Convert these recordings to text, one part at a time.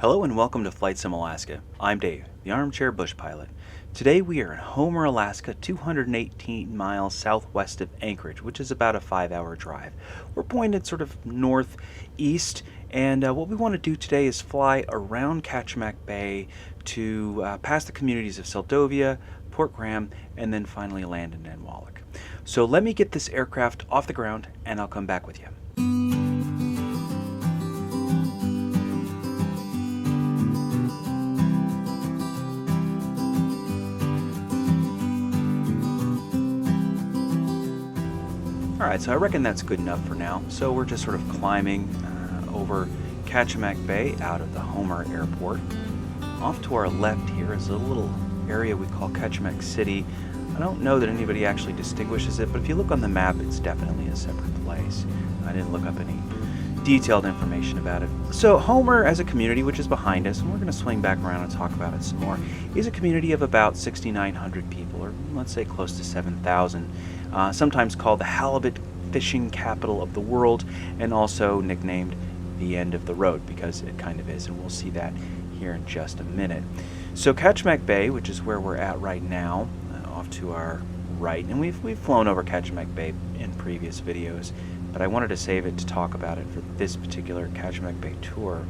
Hello and welcome to FlightSim Alaska. I'm Dave, the armchair bush pilot. Today we are in Homer, Alaska, 218 miles southwest of Anchorage, which is about a 5-hour drive. We're pointed sort of northeast, and what we want to do today is fly around Kachemak Bay to pass the communities of Seldovia, Port Graham, and then finally land in Nanwalek. So let me get this aircraft off the ground and I'll come back with you. Alright, so I reckon that's good enough for now. So we're just sort of climbing over Kachemak Bay out of the Homer Airport. Off to our left here is a little area we call Kachemak City. I don't know that anybody actually distinguishes it, but if you look on the map, it's definitely a separate place. I didn't look up any detailed information about it. So Homer as a community, which is behind us, and we're going to swing back around and talk about it some more, is a community of about 6,900 people, or let's say close to 7,000. Sometimes called the halibut fishing capital of the world, and also nicknamed the end of the road, because it kind of is, and we'll see that here in just a minute. So Kachemak Bay, which is where we're at right now, off to our right, and we've flown over Kachemak Bay in previous videos, but I wanted to save it to talk about it for this particular Kachemak Bay tour.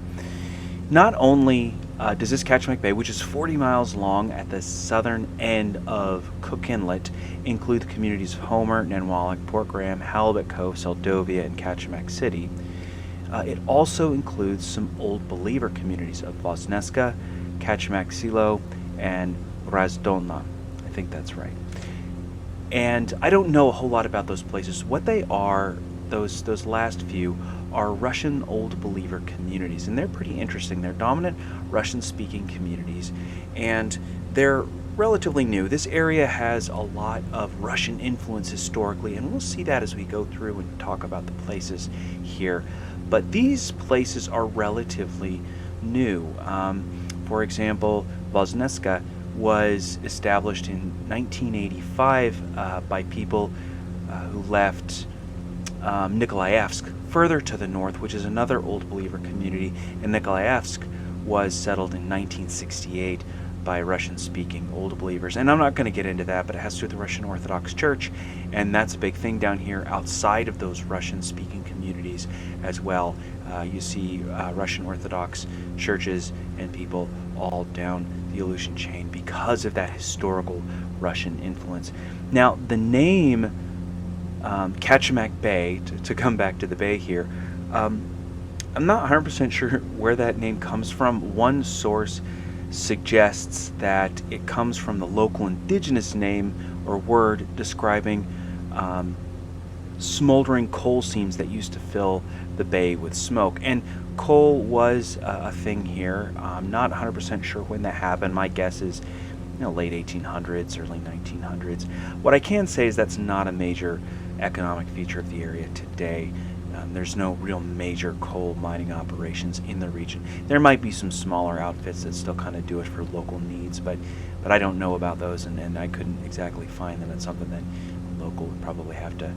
Not only does this Kachemak Bay, which is 40 miles long at the southern end of Cook Inlet, include the communities of Homer, Nanwalek, Port Graham, Halibut Cove, Seldovia, and Kachemak City, it also includes some Old Believer communities of Vozneska, Kachemak Silo, and Razdolna. I think that's right. And I don't know a whole lot about those places. What they are, those last few, are Russian Old Believer communities, and they're pretty interesting. They're dominant Russian-speaking communities, and they're relatively new. This area has a lot of Russian influence historically, and we'll see that as we go through and talk about the places here. But these places are relatively new. For example, Vozneska was established in 1985 by people who left Nikolaevsk further to the north, which is another Old Believer community, and Nikolaevsk was settled in 1968 by Russian-speaking Old Believers. And I'm not going to get into that, but it has to do with the Russian Orthodox Church, and that's a big thing down here outside of those Russian-speaking communities as well. You see Russian Orthodox churches and people all down the Aleutian chain because of that historical Russian influence. Now, the name Kachemak Bay, to come back to the bay here, I'm not 100% sure where that name comes from. One source suggests that it comes from the local indigenous name or word describing smoldering coal seams that used to fill the bay with smoke. And coal was a thing here. I'm not 100% sure when that happened. My guess is late 1800s, early 1900s. What I can say is that's not a major economic feature of the area today. There's no real major coal mining operations in the region. There might be some smaller outfits that still kind of do it for local needs, but I don't know about those, and I couldn't exactly find them. It's something that a local would probably have to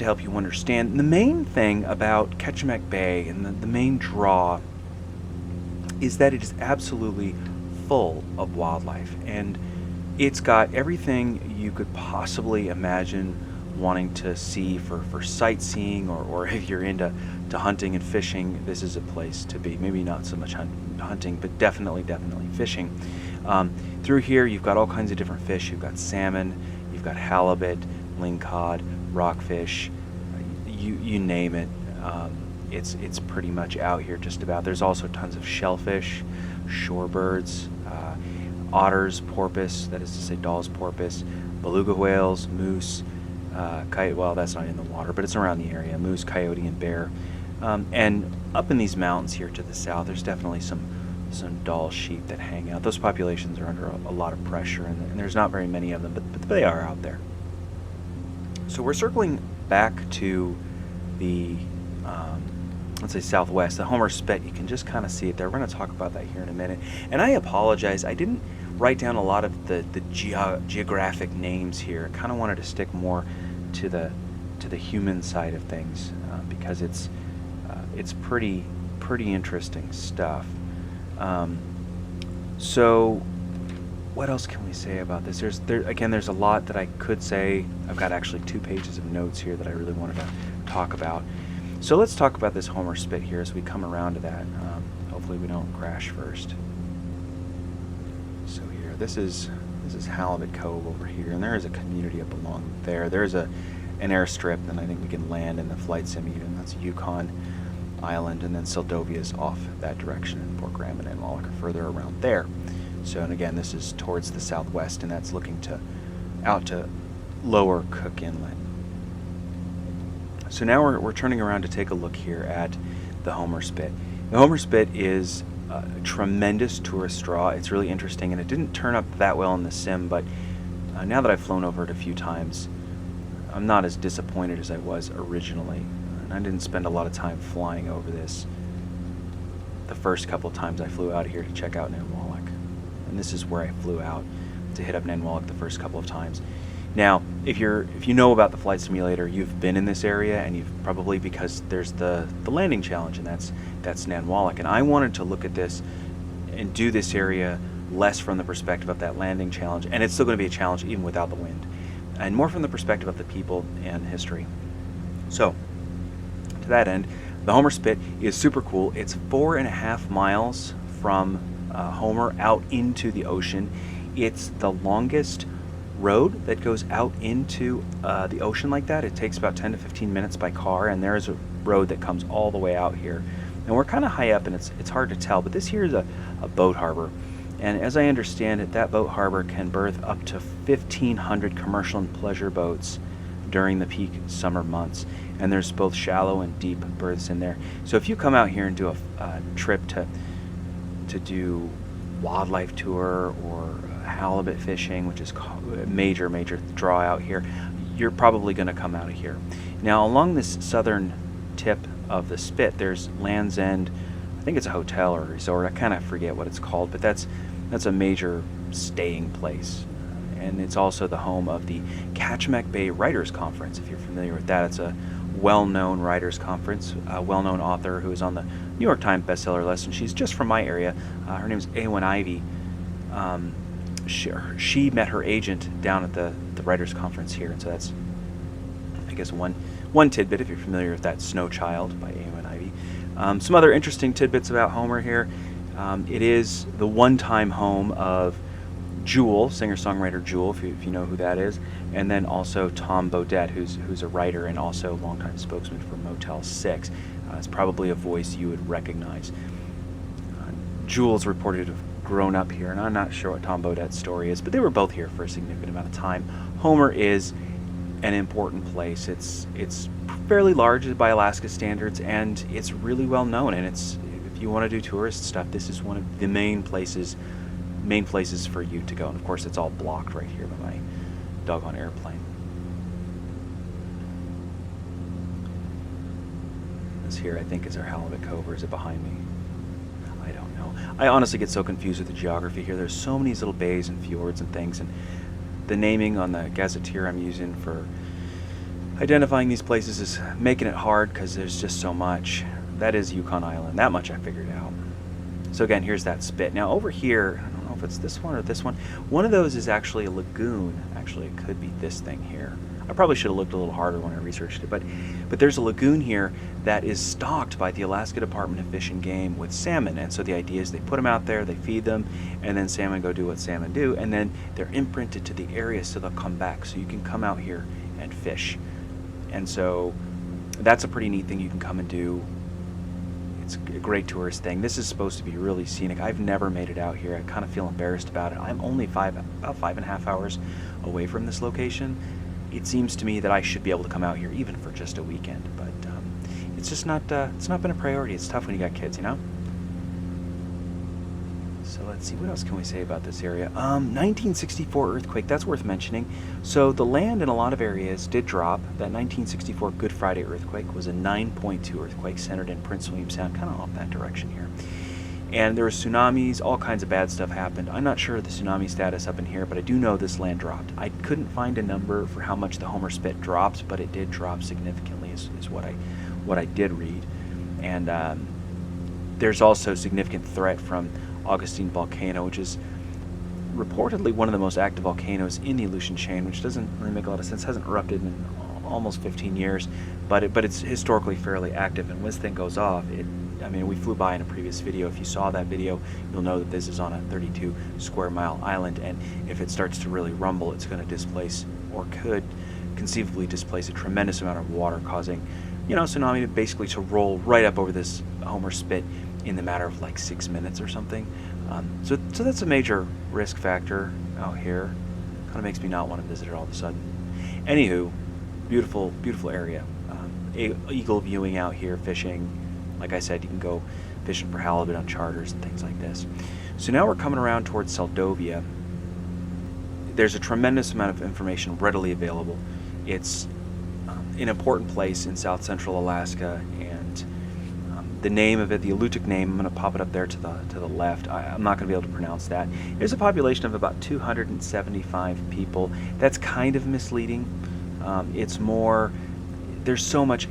help you understand. The main thing about Kachemak Bay and the main draw is that it is absolutely full of wildlife, and it's got everything you could possibly imagine wanting to see for sightseeing, or if you're into hunting and fishing, this is a place to be. Maybe not so much hunting, but definitely fishing. Through here you've got all kinds of different fish. You've got salmon, you've got halibut, lingcod, rockfish, you name it. It's pretty much out here just about. There's also tons of shellfish, shorebirds, otters, porpoise, that is to say Dall's porpoise, beluga whales, moose, well, that's not in the water, but it's around the area, moose, coyote, and bear. And up in these mountains here to the south, there's definitely some Dall sheep that hang out. Those populations are under a lot of pressure, and there's not very many of them, but they are out there. So we're circling back to the, let's say southwest, the Homer Spit. You can just kind of see it there. We're going to talk about that here in a minute. And I apologize, I didn't write down a lot of the geographic names here. I kind of wanted to stick more to the human side of things because it's pretty interesting stuff. Um, so what else can we say about this? There's a lot that I could say. I've got actually 2 pages of notes here that I really wanted to talk about. So let's talk about this Homer Spit here as we come around to that. Hopefully we don't crash first. So here, this is Halibut Cove over here, and there is a community up along there. There's an airstrip, and I think we can land in the FlightSim even. That's Yukon Island, and then Seldovia is off that direction, and Port Graham and Nanwalek are further around there. So, and again, this is towards the southwest, and that's looking out to Lower Cook Inlet. So now we're turning around to take a look here at the Homer Spit. The Homer Spit is a tremendous tourist draw. It's really interesting, and it didn't turn up that well in the sim, but now that I've flown over it a few times, I'm not as disappointed as I was originally. And I didn't spend a lot of time flying over this the first couple of times I flew out here to check out Nanwalek. And this is where I flew out to hit up Nanwalek the first couple of times. Now, if you know about the flight simulator, you've been in this area, and you've probably, because there's the landing challenge, and that's Nanwalek. And I wanted to look at this and do this area less from the perspective of that landing challenge, and it's still going to be a challenge even without the wind, and more from the perspective of the people and history. So, to that end, the Homer Spit is super cool. It's 4.5 miles from Homer out into the ocean. It's the longest road that goes out into the ocean like that. It takes about 10 to 15 minutes by car, and there is a road that comes all the way out here. And we're kind of high up, and it's hard to tell, but this here is a boat harbor. And as I understand it, that boat harbor can berth up to 1,500 commercial and pleasure boats during the peak summer months. And there's both shallow and deep berths in there. So if you come out here and do a trip to do wildlife tour or halibut fishing, which is a major draw out here, you're probably going to come out of here. Now, along this southern tip of the Spit, there's Land's End. I think it's a hotel or a resort. I kind of forget what it's called, but that's a major staying place. And it's also the home of the Kachemak Bay Writers Conference, if you're familiar with that. It's a well-known writers conference, a well-known author who is on the New York Times bestseller list, and she's just from my area. Her name is Eowyn Ivey. She met her agent down at the writers conference here, and so that's, I guess, one tidbit if you're familiar with that. Snow Child by Eowyn Ivey. Some other interesting tidbits about Homer here. It is the one-time home of Jewel, singer-songwriter Jewel, if you know who that is, and then also Tom Bodett, who's a writer and also longtime spokesman for Motel 6. It's probably a voice you would recognize. Jewel's reported to have grown up here, and I'm not sure what Tom Bodett's story is, but they were both here for a significant amount of time. Homer is an important place. It's fairly large by Alaska standards, and it's really well known, and if you want to do tourist stuff, this is one of the main places for you to go. And of course, it's all blocked right here by my doggone airplane. This here, I think, is our Halibut Cove, or is it behind me? I don't know. I honestly get so confused with the geography here. There's so many little bays and fjords and things, and the naming on the gazetteer I'm using for identifying these places is making it hard because there's just so much. That is Yukon Island. That much I figured out. So again, here's that Spit. Now over here, I don't know if it's this one or this one. One of those is actually a lagoon. Actually, it could be this thing here. I probably should have looked a little harder when I researched it, but there's a lagoon here that is stocked by the Alaska Department of Fish and Game with salmon. And so the idea is they put them out there, they feed them, and then salmon go do what salmon do, and then they're imprinted to the area so they'll come back. So you can come out here and fish. And so that's a pretty neat thing you can come and do. It's a great tourist thing. This is supposed to be really scenic. I've never made it out here. I kind of feel embarrassed about it. I'm only about 5.5 hours away from this location. It seems to me that I should be able to come out here even for just a weekend, but it's just not. It's not been a priority. It's tough when you got kids, you know. So let's see, what else can we say about this area? 1964 earthquake. That's worth mentioning. So the land in a lot of areas did drop. That 1964 Good Friday earthquake was a 9.2 earthquake centered in Prince William Sound, kind of off that direction here. And there were tsunamis, all kinds of bad stuff happened. I'm not sure of the tsunami status up in here, but I do know this land dropped. I couldn't find a number for how much the Homer Spit dropped, but it did drop significantly, is what I did read. And there's also significant threat from Augustine volcano, which is reportedly one of the most active volcanoes in the Aleutian chain, which doesn't really make a lot of sense. It hasn't erupted in almost 15 years, but it's historically fairly active. And when this thing goes off, I mean, we flew by in a previous video. If you saw that video, you'll know that this is on a 32 square mile island, and if it starts to really rumble, it's going to displace, or could conceivably displace, a tremendous amount of water, causing, tsunami basically to roll right up over this Homer Spit in the matter of like 6 minutes or something. So that's a major risk factor out here. Kind of makes me not want to visit it all of a sudden. Anywho, beautiful area. Eagle viewing out here, fishing. Like I said, you can go fishing for halibut on charters and things like this. So now we're coming around towards Seldovia. There's a tremendous amount of information readily available. It's an important place in south central Alaska, and the name of it, the Alutiiq name, I'm going to pop it up there to the left. I'm not going to be able to pronounce that. There's a population of about 275 people. That's kind of misleading. It's more, there's so much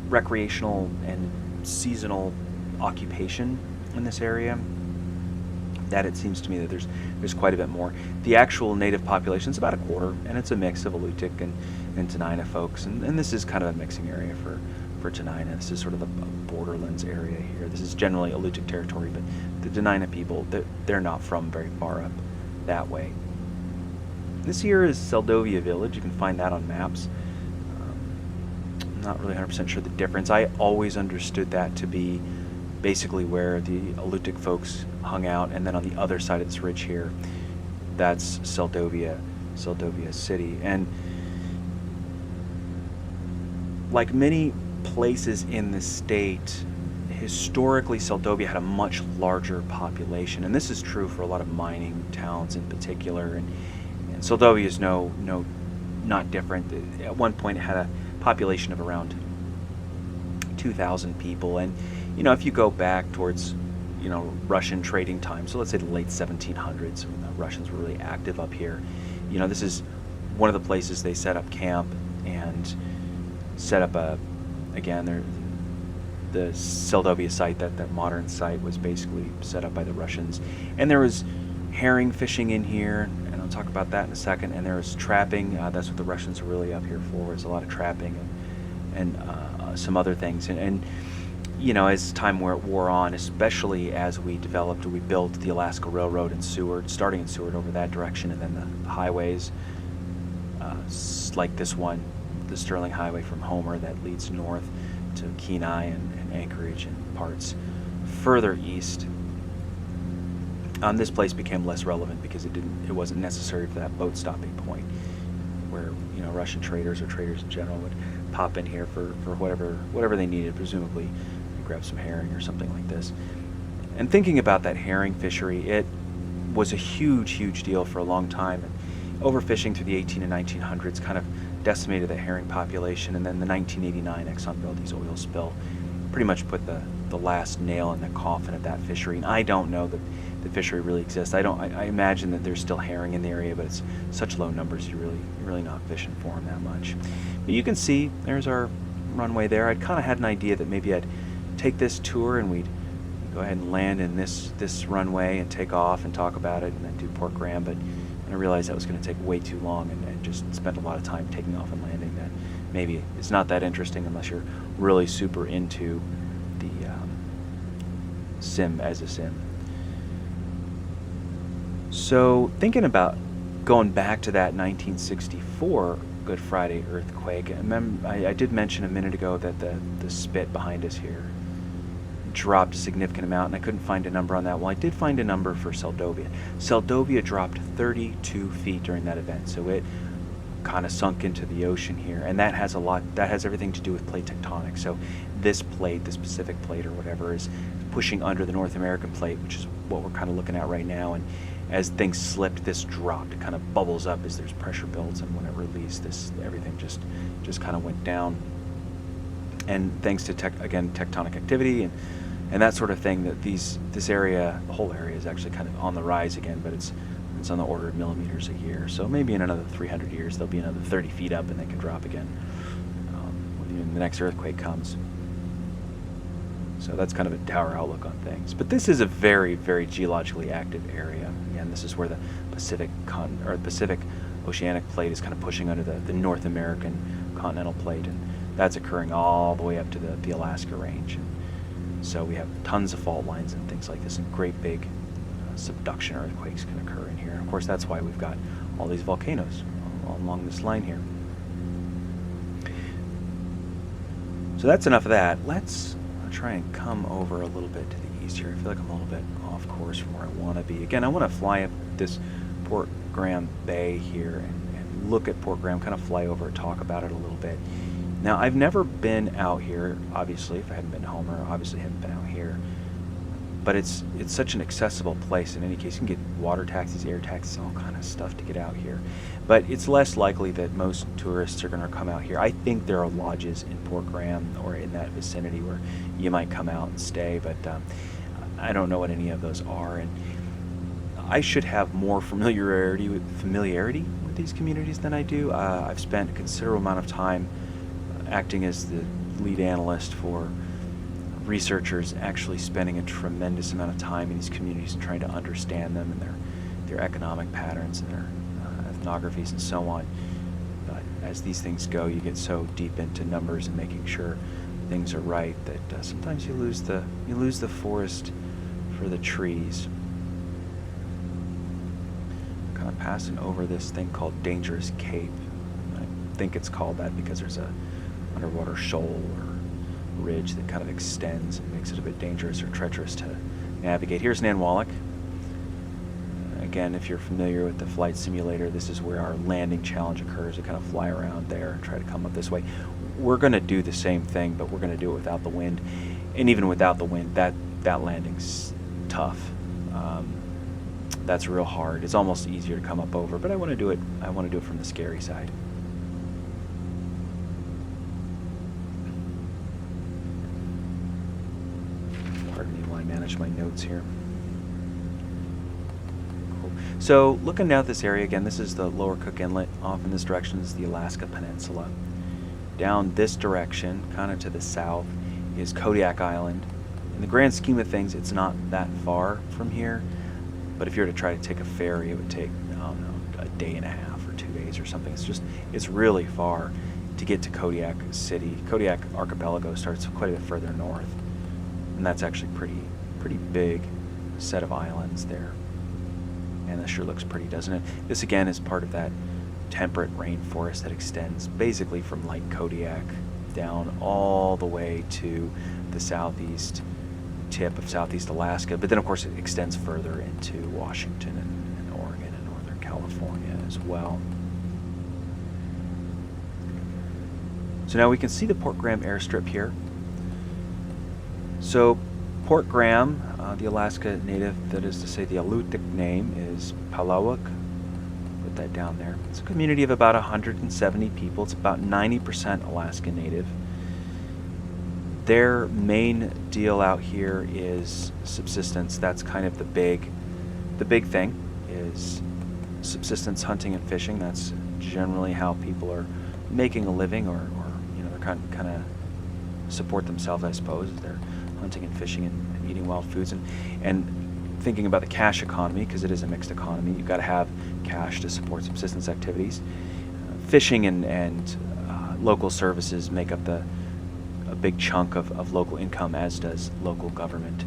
recreational and seasonal occupation in this area that it seems to me that there's quite a bit more. The actual native population is about a quarter, and it's a mix of Alutiiq and Tenina folks, and this is kind of a mixing area for Tenina. This is sort of the borderlands area here. This is generally Alutiiq territory, but the Tenina people, they're not from very far up that way. This here is Seldovia village. You can find that on maps. I'm not really 100% sure the difference. I always understood that to be basically where the Alutiiq folks hung out, and then on the other side of this ridge here, that's Seldovia city. And like many places in the state, historically Seldovia had a much larger population, and this is true for a lot of mining towns in particular, and Seldovia is not different. At one point it had a population of around 2,000 people, and if you go back towards Russian trading time, so let's say the late 1700s, when the Russians were really active up here, this is one of the places they set up camp and set up the Seldovia site, that modern site, was basically set up by the Russians. And there was herring fishing in here, and I'll talk about that in a second. And there was trapping. That's what the Russians are really up here for, is a lot of trapping and some other things. And as time wore on, especially as we built the Alaska Railroad in Seward, starting in Seward over that direction, and then the highways, like this one, the Sterling Highway from Homer that leads north to Kenai and Anchorage and parts further east. This place became less relevant because it wasn't necessary for that boat stopping point, where Russian traders or traders in general would pop in here for whatever they needed, presumably grab some herring or something like this. And thinking about that herring fishery, it was a huge deal for a long time, and overfishing through the 18 and 1900s kind of decimated the herring population, and then the 1989 Exxon Valdez oil spill pretty much put the last nail in the coffin of that fishery. And I don't know that the fishery really exists. I imagine that there's still herring in the area, but it's such low numbers, you're really not fishing for them that much. But you can see there's our runway there. I'd kind of had an idea that maybe I'd take this tour and we'd go ahead and land in this runway and take off and talk about it and then do Port Graham, but I realized that was going to take way too long, and just spent a lot of time taking off and landing. That maybe it's not that interesting unless you're really super into the sim as a sim. So thinking about going back to that 1964 Good Friday earthquake, I did mention a minute ago that the spit behind us here dropped a significant amount, and I couldn't find a number on that. Well, I did find a number for Seldovia. Seldovia dropped 32 feet during that event, so it kind of sunk into the ocean here, and that has everything to do with plate tectonics. So this plate, this Pacific plate or whatever, is pushing under the North American plate, which is what we're kind of looking at right now, and as things slipped, this dropped. It kind of bubbles up as there's pressure builds, and when it released, everything just kind of went down. And thanks to tectonic activity and that sort of thing, that this area, the whole area, is actually kind of on the rise again, but it's on the order of millimeters a year. So maybe in another 300 years there'll be another 30 feet up, and they can drop again when the next earthquake comes. So that's kind of a dour outlook on things. But this is a very, very geologically active area. Again, this is where the Pacific Oceanic Plate is kind of pushing under the North American continental plate, and that's occurring all the way up to the Alaska range. And so we have tons of fault lines and things like this, and great big subduction earthquakes can occur in here. And of course, that's why we've got all these volcanoes along this line here. So that's enough of that. Let's try and come over a little bit to the east here. I feel like I'm a little bit off course from where I want to be. Again, I want to fly up this Port Graham Bay here and look at Port Graham, kind of fly over it, talk about it a little bit. Now, I've never been out here, obviously. If I hadn't been to Homer, I obviously haven't been out here. But it's such an accessible place. In any case, you can get water taxis, air taxis, all kind of stuff to get out here. But it's less likely that most tourists are going to come out here. I think there are lodges in Port Graham or in that vicinity where you might come out and stay, but I don't know what any of those are. And I should have more familiarity with these communities than I do. I've spent a considerable amount of time acting as the lead analyst for researchers, actually spending a tremendous amount of time in these communities and trying to understand them and their economic patterns and their ethnographies and so on. But as these things go, you get so deep into numbers and making sure things are right that sometimes you lose the forest for the trees. Kind of passing over this thing called Dangerous Cape. I think it's called that because there's a underwater shoal or ridge that kind of extends and makes it a bit dangerous or treacherous to navigate. Here's Nanwalek. Again, if you're familiar with the flight simulator, this is where our landing challenge occurs. We kind of fly around there and try to come up this way. We're going to do the same thing, but we're going to do it without the wind. And even without the wind, that landing's tough. That's real hard. It's almost easier to come up over, but I want to do it from the scary side. Pardon me while I manage my notes here. Cool. So looking down at this area, again, this is the Lower Cook Inlet. Off in this direction is the Alaska Peninsula. Down this direction, kind of to the south, is Kodiak Island. In the grand scheme of things, it's not that far from here, but if you were to try to take a ferry, it would take, I don't know, a day and a half or 2 days or something. It's really far to get to Kodiak City. Kodiak Archipelago starts quite a bit further north, and that's actually pretty big set of islands there. And this sure looks pretty, doesn't it? This again is part of that temperate rainforest that extends basically from Lake Kodiak down all the way to the southeast tip of southeast Alaska, but then of course it extends further into Washington and Oregon and Northern California as well. So now we can see the Port Graham airstrip here. So Port Graham, the Alaska native, that is to say the Alutiiq name is Palawak. Put that down there. It's a community of about 170 people. It's about 90% Alaska native. Their main deal out here is subsistence. That's kind of the big thing is subsistence hunting and fishing. That's generally how people are making a living, or they're kind of support themselves, I suppose. They're hunting and fishing and eating wild foods and thinking about the cash economy, because it is a mixed economy. You've got to have cash to support subsistence activities. Fishing and local services make up a big chunk of local income, as does local government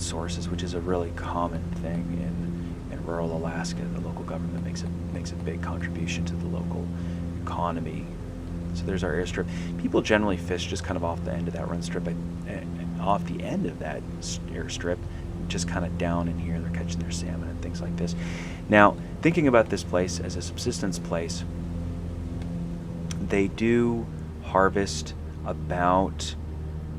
sources, which is a really common thing in rural Alaska. The local government makes a big contribution to the local economy. So there's our airstrip. People generally fish just kind of off the end of that run strip, off the end of that airstrip, just kind of down in here. They're catching their salmon and things like this. Now, thinking about this place as a subsistence place, they do harvest about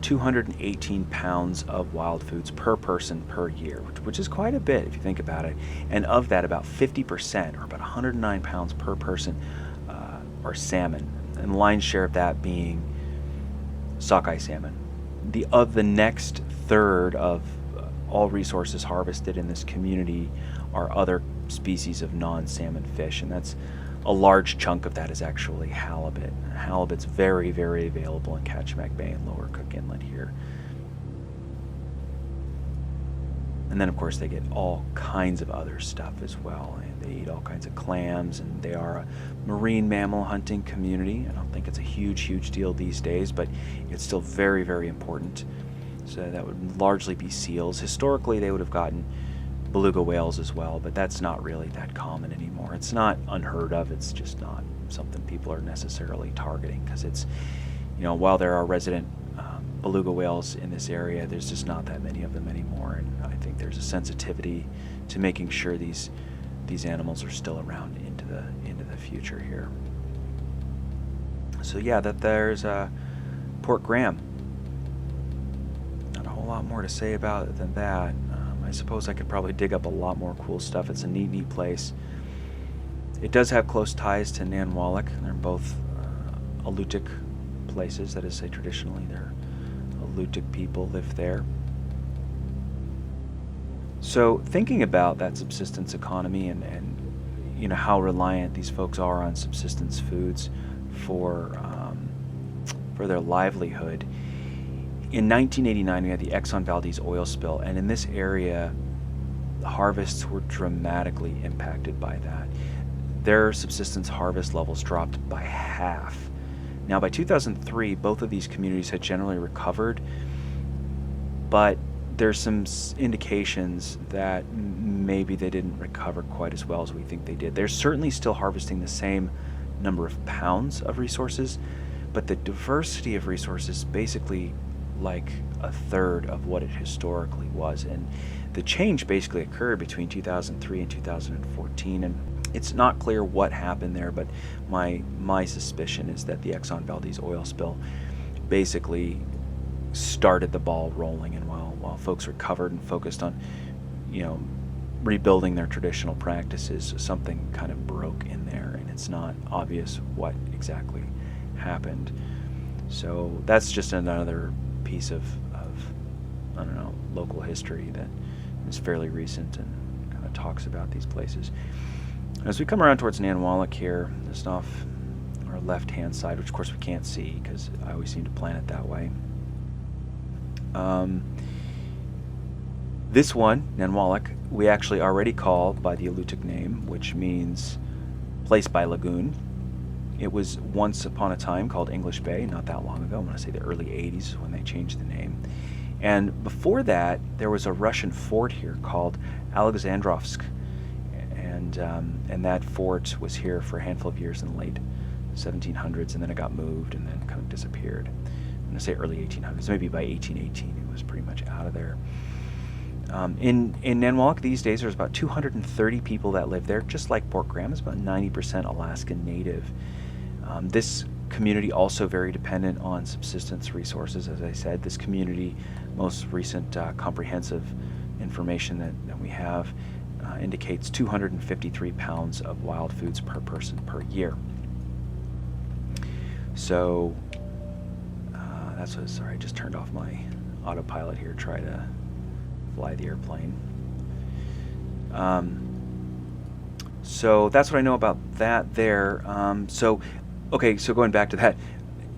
218 pounds of wild foods per person per year, which is quite a bit if you think about it. And of that, about 50%, or about 109 pounds per person, are salmon, and the lion's share of that being sockeye salmon. Of the next third of all resources harvested in this community are other species of non-salmon fish, and that's a large chunk of that is actually halibut. Halibut's very, very available in Kachemak Bay and Lower Cook Inlet here. And then, of course, they get all kinds of other stuff as well. And they eat all kinds of clams, and they are a marine mammal hunting community. I don't think it's a huge, huge deal these days, but it's still very, very important. So that would largely be seals. Historically, they would have gotten beluga whales as well, but that's not really that common anymore. It's not unheard of. It's just not something people are necessarily targeting, because it's, while there are resident beluga whales in this area, there's just not that many of them anymore, and I think there's a sensitivity to making sure these animals are still around into the future here. So yeah, there's Port Graham. Not a whole lot more to say about it than that. I suppose I could probably dig up a lot more cool stuff. It's a neat place. It does have close ties to Nanwalek. They're both Alutiiq places. That is, say, traditionally they're Alutiiq people live there. So thinking about that subsistence economy and how reliant these folks are on subsistence foods for their livelihood. In 1989, we had the Exxon Valdez oil spill, and in this area, harvests were dramatically impacted by that. Their subsistence harvest levels dropped by half. Now, by 2003, both of these communities had generally recovered, but there's some indications that maybe they didn't recover quite as well as we think they did. They're certainly still harvesting the same number of pounds of resources, but the diversity of resources basically like a third of what it historically was. And the change basically occurred between 2003 and 2014, and it's not clear what happened there, but my suspicion is that the Exxon Valdez oil spill basically started the ball rolling, and while folks recovered and focused on rebuilding their traditional practices, something kind of broke in there, and it's not obvious what exactly happened. So that's just another piece of I don't know, local history that is fairly recent and kind of talks about these places. As we come around towards Nanwalek here, just off our left-hand side, which of course we can't see because I always seem to plan it that way. This one, Nanwalek, we actually already call by the Alutiiq name, which means place by lagoon. It was once upon a time called English Bay, not that long ago. I want to say the early 80s when they changed the name. And before that, there was a Russian fort here called Alexandrovsk. And that fort was here for a handful of years in the late 1700s, and then it got moved and then kind of disappeared. I'm going to say early 1800s. Maybe by 1818 it was pretty much out of there. In Nanwalek these days, there's about 230 people that live there, just like Port Graham. It's about 90% Alaskan Native. This community also very dependent on subsistence resources. As I said, this community, most recent comprehensive information that we have indicates 253 pounds of wild foods per person per year. So that's what, sorry, I just turned off my autopilot here, try to fly the airplane. So that's what I know about that there. So going back to that,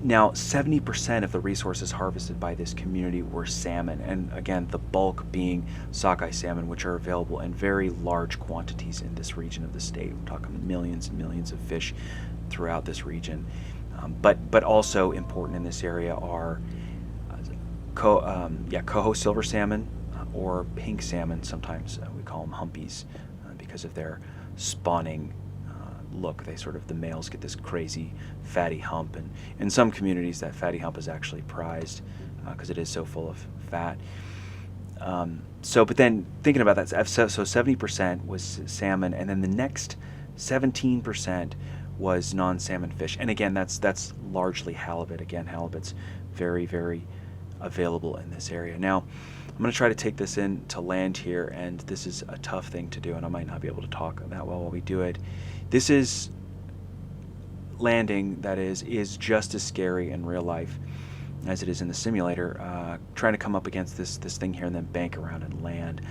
now 70% of the resources harvested by this community were salmon, and again, the bulk being sockeye salmon, which are available in very large quantities in this region of the state. We're talking millions and millions of fish throughout this region. But also important in this area are coho silver salmon or pink salmon. Sometimes we call them humpies because of their spawning look. The males get this crazy fatty hump, and in some communities that fatty hump is actually prized because it is so full of fat. But then thinking about that, so 70% was salmon, and then the next 17% was non-salmon fish. And again, that's largely halibut. Again, halibut's very, very available in this area. Now, I'm going to try to take this in to land here, and this is a tough thing to do, and I might not be able to talk that well while we do it. This is landing that is just as scary in real life as it is in the simulator. Trying to come up against this thing here and then bank around and land.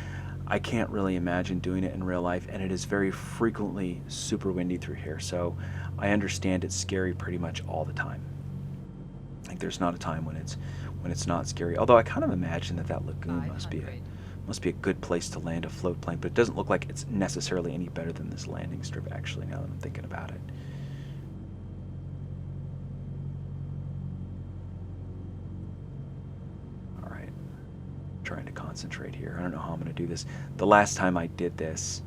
I can't really imagine doing it in real life, and it is very frequently super windy through here, so I understand it's scary pretty much all the time. Like there's not a time when it's not scary. Although I kind of imagine that lagoon must be a good place to land a float plane, but it doesn't look like it's necessarily any better than this landing strip actually, now that I'm thinking about it. All right. Trying to concentrate here. I don't know how I'm going to do this. The last time I did this,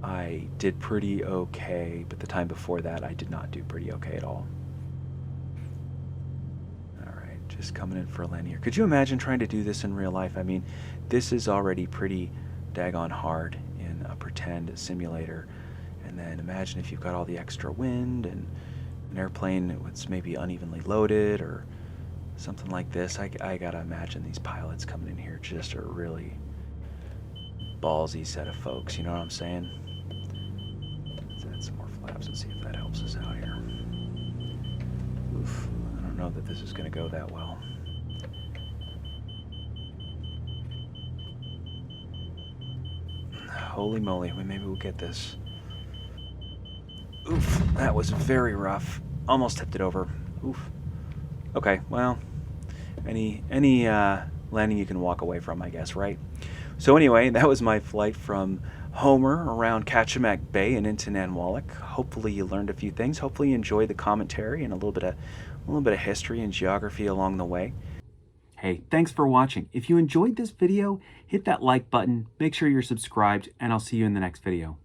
I did pretty okay, but the time before that I did not do pretty okay at all. Alright, just coming in for a landing here. Could you imagine trying to do this in real life? I mean, this is already pretty daggone hard in a pretend simulator. And then imagine if you've got all the extra wind and an airplane that's maybe unevenly loaded or something like this. I gotta imagine these pilots coming in here just a really ballsy set of folks, you know what I'm saying? Let's add some more flaps and see if that helps us out here. Oof, I don't know that this is going to go that well. Holy moly, maybe we'll get this. Oof, that was very rough. Almost tipped it over. Oof. Okay, well, any landing you can walk away from, I guess, right? So anyway, that was my flight from Homer around Kachemak Bay and into Nanwalek. Hopefully you learned a few things. Hopefully you enjoyed the commentary and a little bit of history and geography along the way. Hey, thanks for watching. If you enjoyed this video, hit that like button, make sure you're subscribed, and I'll see you in the next video.